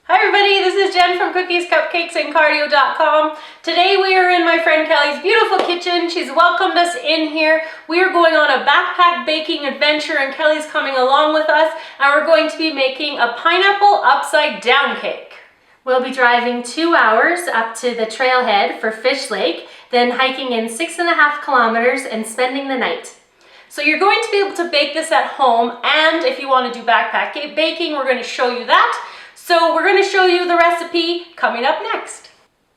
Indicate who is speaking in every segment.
Speaker 1: Hi everybody, this is Jen from Cookies, Cupcakes, and Cardio.com. Today we are in my friend Kelly's beautiful kitchen. She's welcomed us in here. We are going on a backpack baking adventure and Kelly's coming along with us, and we're going to be making a pineapple upside down cake. We'll be driving 2 hours up to the trailhead for Fish Lake, then hiking in 6.5 kilometers and spending the night. So you're going to be able to bake this at home, and if you want to do backpack baking, we're going to show you that. So we're going to show you the recipe coming up next.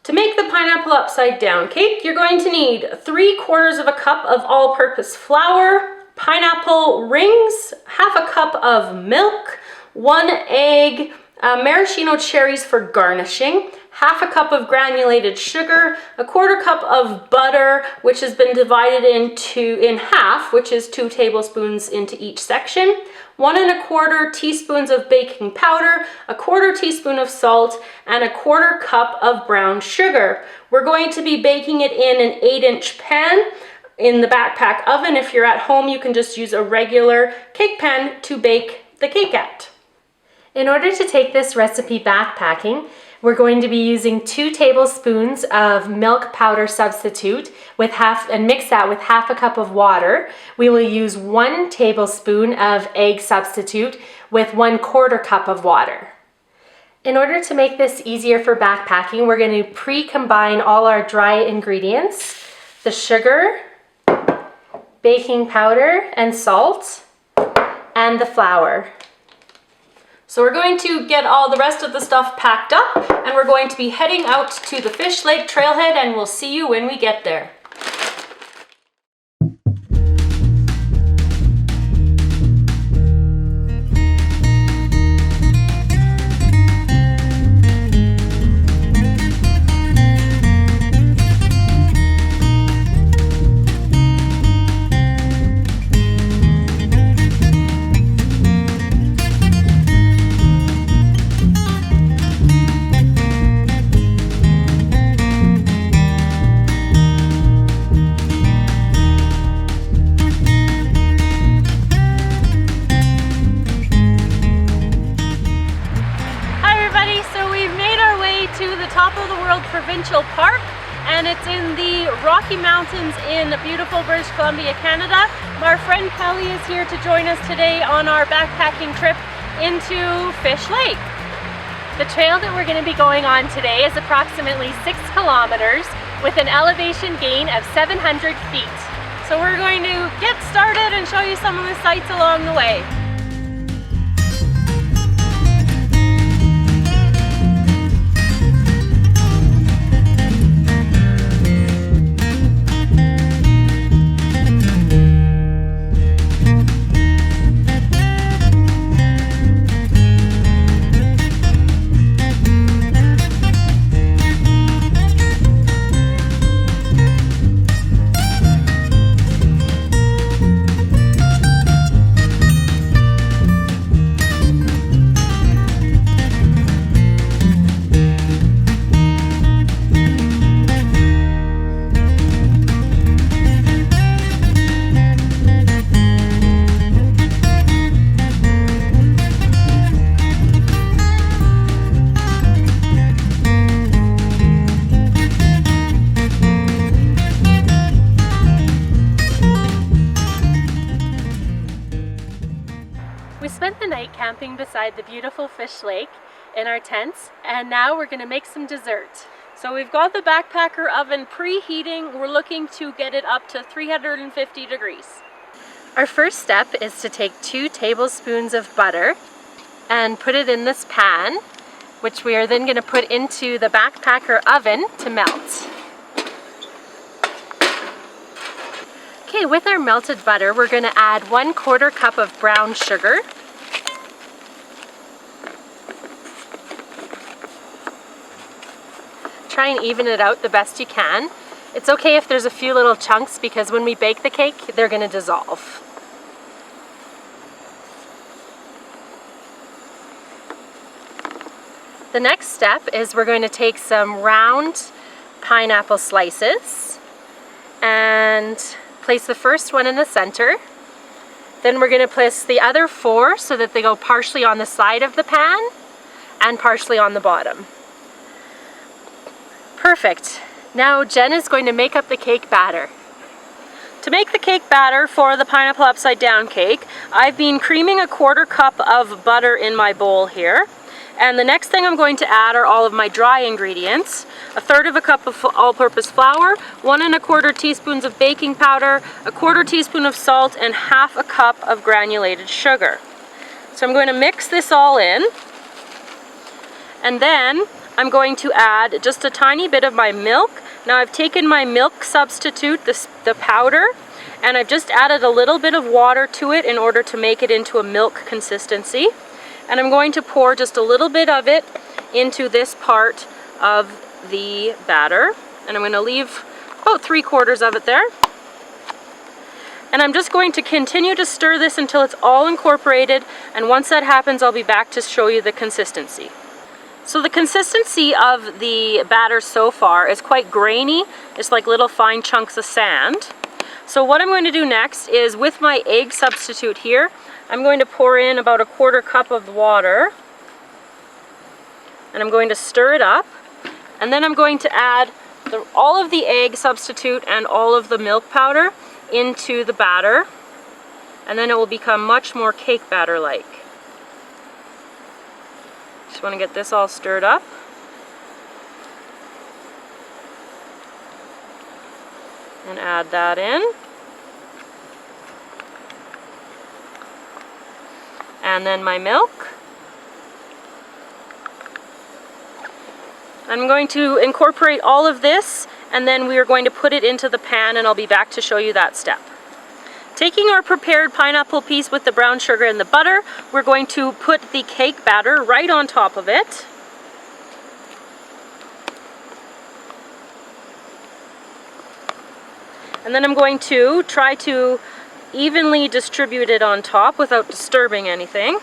Speaker 1: To make the pineapple upside down cake, you're going to need 3/4 cup of all-purpose flour, pineapple rings, half a cup of milk, 1 egg, maraschino cherries for garnishing, half a cup of granulated sugar, 1/4 cup of butter, which has been divided in half, which is 2 tablespoons into each section, 1 1/4 teaspoons of baking powder, 1/4 teaspoon of salt, and 1/4 cup of brown sugar. We're going to be baking it in an 8-inch pan in the backpack oven. If you're at home, you can just use a regular cake pan to bake the cake at. In order to take this recipe backpacking, we're going to be using 2 tablespoons of milk powder substitute and mix that with half a cup of water. We will use 1 tablespoon of egg substitute with 1/4 cup of water. In order to make this easier for backpacking, we're going to pre-combine all our dry ingredients, the sugar, baking powder and salt, and the flour. So we're going to get all the rest of the stuff packed up, and we're going to be heading out to the Fish Lake trailhead, and we'll see you when we get there. To the top of the World Provincial Park, and it's in the Rocky Mountains in beautiful British Columbia, Canada. Our friend Kelly is here to join us today on our backpacking trip into Fish Lake. The trail that we're going to be going on today is approximately 6 kilometers with an elevation gain of 700 feet. So we're going to get started and show you some of the sights along the way. We spent the night camping beside the beautiful Fish Lake in our tents, and now we're going to make some dessert. So we've got the backpacker oven preheating. We're looking to get it up to 350 degrees. Our first step is to take 2 tablespoons of butter and put it in this pan, which we are then going to put into the backpacker oven to melt. Okay, with our melted butter, we're going to add 1/4 cup of brown sugar. Try and even it out the best you can. It's okay if there's a few little chunks, because when we bake the cake, they're going to dissolve. The next step is we're going to take some round pineapple slices and place the first one in the center. Then we're going to place the other 4 so that they go partially on the side of the pan. and partially on the bottom. Perfect. Now Jen is going to make up the cake batter. To make the cake batter for the pineapple upside down cake, I've been creaming a 1/4 cup of butter in my bowl here. And the next thing I'm going to add are all of my dry ingredients. 1/3 cup of all-purpose flour, 1 1/4 teaspoons of baking powder, 1/4 teaspoon of salt, and 1/2 cup of granulated sugar. So I'm going to mix this all in. And then I'm going to add just a tiny bit of my milk. Now I've taken my milk substitute, the powder, and I've just added a little bit of water to it in order to make it into a milk consistency. And I'm going to pour just a little bit of it into this part of the batter. And I'm going to leave about 3/4 of it there. And I'm just going to continue to stir this until it's all incorporated. And once that happens, I'll be back to show you the consistency. So the consistency of the batter so far is quite grainy. It's like little fine chunks of sand. So what I'm going to do next is, with my egg substitute here, I'm going to pour in about 1/4 cup of water, and I'm going to stir it up, and then I'm going to add all of the egg substitute and all of the milk powder into the batter, and then it will become much more cake batter like. Just want to get this all stirred up. And add that in. And then my milk. I'm going to incorporate all of this, and then we are going to put it into the pan, and I'll be back to show you that step. Taking our prepared pineapple piece with the brown sugar and the butter, we're going to put the cake batter right on top of it. And then I'm going to try to evenly distribute it on top without disturbing anything.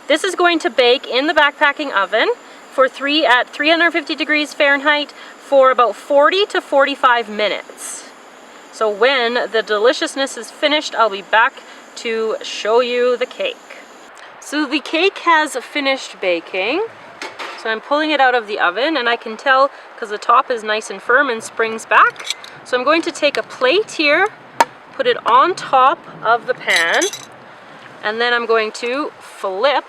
Speaker 1: This is going to bake in the backpacking oven at 350 degrees Fahrenheit for about 40 to 45 minutes. So when the deliciousness is finished, I'll be back to show you the cake. So the cake has finished baking. So I'm pulling it out of the oven, and I can tell because the top is nice and firm and springs back. So I'm going to take a plate here, put it on top of the pan, and then I'm going to flip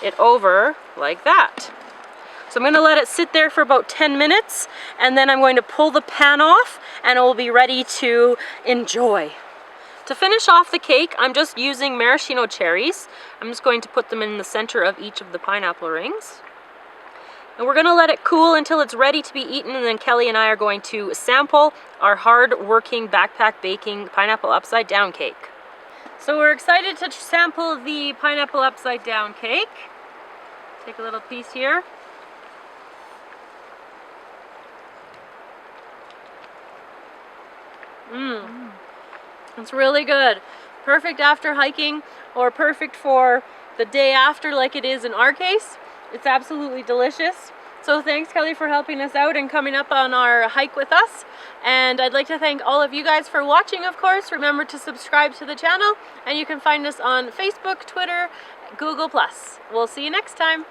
Speaker 1: it over like that. So I'm going to let it sit there for about 10 minutes, and then I'm going to pull the pan off, and it will be ready to enjoy. To finish off the cake, I'm just using maraschino cherries. I'm just going to put them in the center of each of the pineapple rings. And we're going to let it cool until it's ready to be eaten, and then Kelly and I are going to sample our hard-working backpack baking pineapple upside down cake. So we're excited to sample the pineapple upside down cake. Take a little piece here. It's really good. Perfect after hiking, or perfect for the day after like it is in our case. It's absolutely delicious. So thanks, Kelly, for helping us out and coming up on our hike with us. And I'd like to thank all of you guys for watching, of course. Remember to subscribe to the channel, and you can find us on Facebook, Twitter, Google+. We'll see you next time.